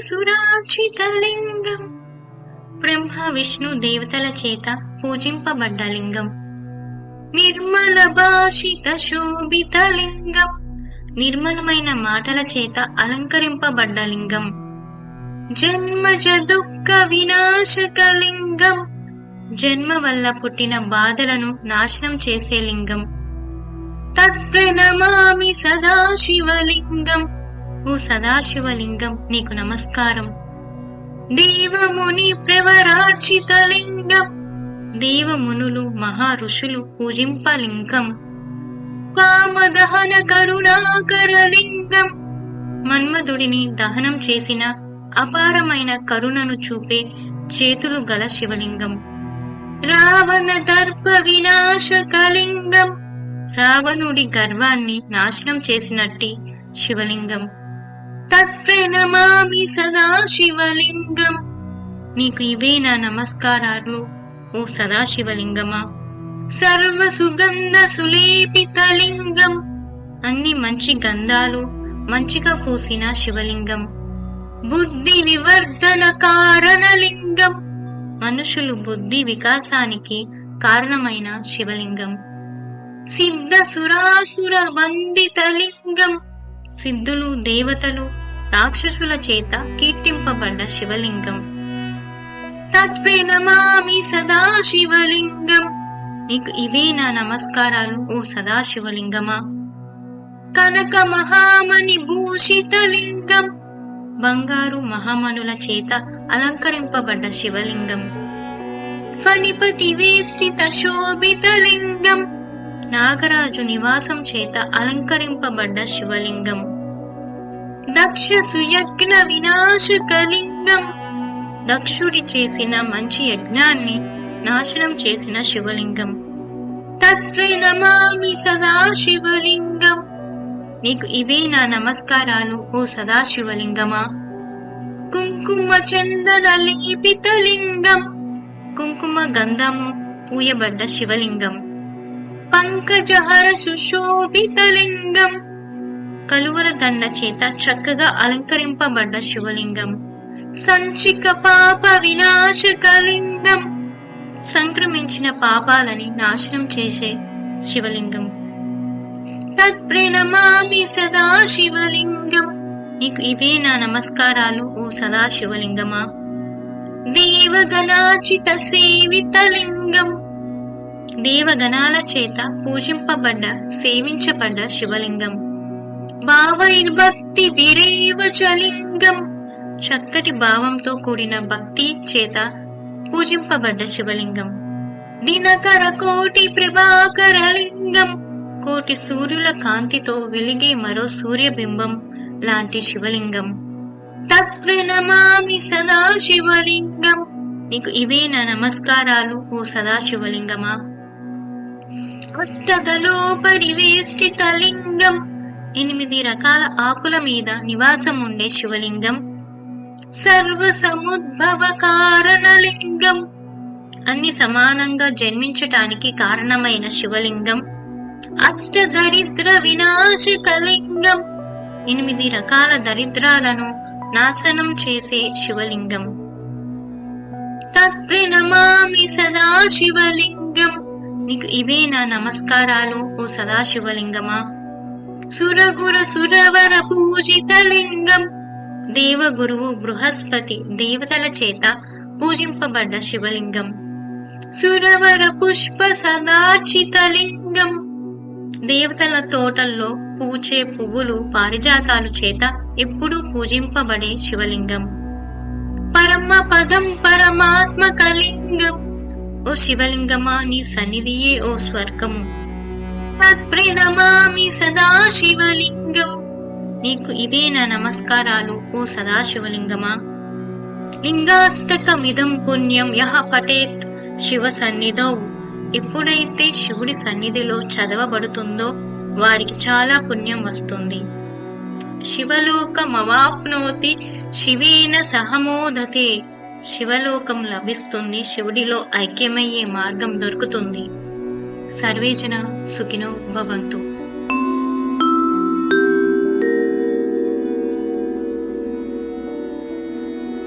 సురార్చితలింగం బ్రహ్మ విష్ణు దేవతల చేత పూజింపబడ్డ లింగం. నిర్మల భాషిత శోభితలింగం నిర్మలమైన మాటల చేత అలంకరింపబడ్డ లింగం. జన్మజ దుఃఖ వినాశకలింగం జన్మ వల్ల పుట్టిన బాధలను నాశనం చేసే లింగం. తత్ప్రణమామి సదాశివలింగం ఓ సదాశివలింగం నీకు నమస్కారం. దేవముని ప్రవరార్చితలింగం దేవమునులు మహా ఋషులు పూజింపలింగం. కామదహన కరుణాకరలింగం మన్మధుడిని దహనం చేసిన అపారమైన కరుణను చూపే చేతులు గల శివలింగం. రావణ దర్ప వినాశకలింగం రావణుడి గర్వాన్ని నాశనం చేసినట్టి శివలింగం. తత్ప్రణమామి సదాశివలింగం నీకు ఇవే నా నమస్కారాలు ఓ సదాశివలింగమా. సర్వ సుగంధ సులేపితలింగం అన్ని మంచి గంధాలు మంచిగా పూసిన శివలింగం. బుద్ధి వివర్ధన కారణలింగం మనుషులు బుద్ధి వికాసానికి కారణమైన శివలింగం. సిద్ధ సురాసుర వందితలింగం సిద్ధులు దేవతలు రాక్షసుల చేత కీర్తింపబడ్డ శివలింగం. తత్ప్రణమామి సదాశివలింగం నీకు ఇవే నా నమస్కారాలు ఓ సదాశివలింగమా. కనక మహామణి భూషితలింగం బంగారు మహామణుల చేత అలంకరింపబడ్డ శివలింగం. ఫణిపతి వేష్టిత శోభితలింగం నాగరాజు నివాసం చేత అలంకరింపబడ్డ శివలింగం. దక్ష సుయజ్ఞ వినాశకలింగం దక్షుడి చేసిన మంచి యజ్ఞాన్ని నాశనం చేసిన శివలింగం. తత్ప్రణమామి సదాశివలింగం నీకు ఇవే నా నమస్కారాలు ఓ సదాశివలింగమా. కుంకుమ చందన లేపితలింగం కుంకుమ గంధము పూయబడ్డ శివలింగం. పంకజహర సుశోభితలింగం కలువల దండ చేత చక్కగా అలంకరింపబడ్డ శివలింగం. సంచిక పాప వినాశకలింగం సంక్రమించిన పాపాలని నాశనం చేసే శివలింగం. తత్ప్రణమామి సదాశివలింగం నీకు ఇవే నా నమస్కారాలు ఓ సదాశివలింగమా. దేవగణాచిత సేవితలింగం దేవగణాల చేత పూజింపబడ్డ సేవించబడ్డ శివలింగం. భావైర్భక్తి విరేవచలింగం చక్కటి భావంతో కూడిన భక్తి చేత పూజింపబడ్డ శివలింగం. దినకర కోటి ప్రభాకరలింగం కోటి సూర్యుల కాంతితో వెలిగే మరో సూర్యబింబం లాంటి శివలింగం. తత్ప్రణమామి సదాశివలింగం నీకు ఇవే నా నమస్కారాలు ఓ సదాశివలింగమా. అష్టదలోపరివేష్టితలింగం 8 రకాల ఆకుల మీద నివాసం ఉండే శివలింగం. సర్వ సముద్భవ కారణలింగం అన్ని సమానంగా జన్మించటానికి కారణమైన శివలింగం. అష్టదరిద్ర వినాశకలింగం 8 రకాల దరిద్రాలను నాశనం చేసే శివలింగం. తత్ప్రణమామి సదాశివలింగం నీకు ఇవే నా నమస్కారాలు ఓ సదాశివలింగమా. సురగుర సురవర పూజితలింగం దేవగురువు బృహస్పతి దేవతల చేత పూజింపబడ్డ శివలింగం. సురవర పుష్ప సదార్చితలింగం దేవతల తోటల్లో పూచే పువ్వులు పారిజాతాలు చేత ఎప్పుడూ పూజింపబడే శివలింగం. పరమ పదం పరమాత్మకలింగం ఓ శివలింగమా నీ సన్నిధియే ఓ స్వర్గము. తత్ప్రణమామి సదాశివలింగం నీకు ఇవే నా నమస్కారాలు ఓ సదాశివలింగమా. లింగాష్టకమిదం పుణ్యం యః పఠేత్ శివ సన్నిధౌ ఎప్పుడైతే శివుడి సన్నిధిలో చదవబడుతుందో వారికి చాలా పుణ్యం వస్తుంది. శివలోకమవాప్నోతి శివేన సహమోదతే శివలోకం లభిస్తుంది శివుడిలో ఐక్యమయ్యే మార్గం దొరుకుతుంది. సర్వేజన సుఖినో భవంతు.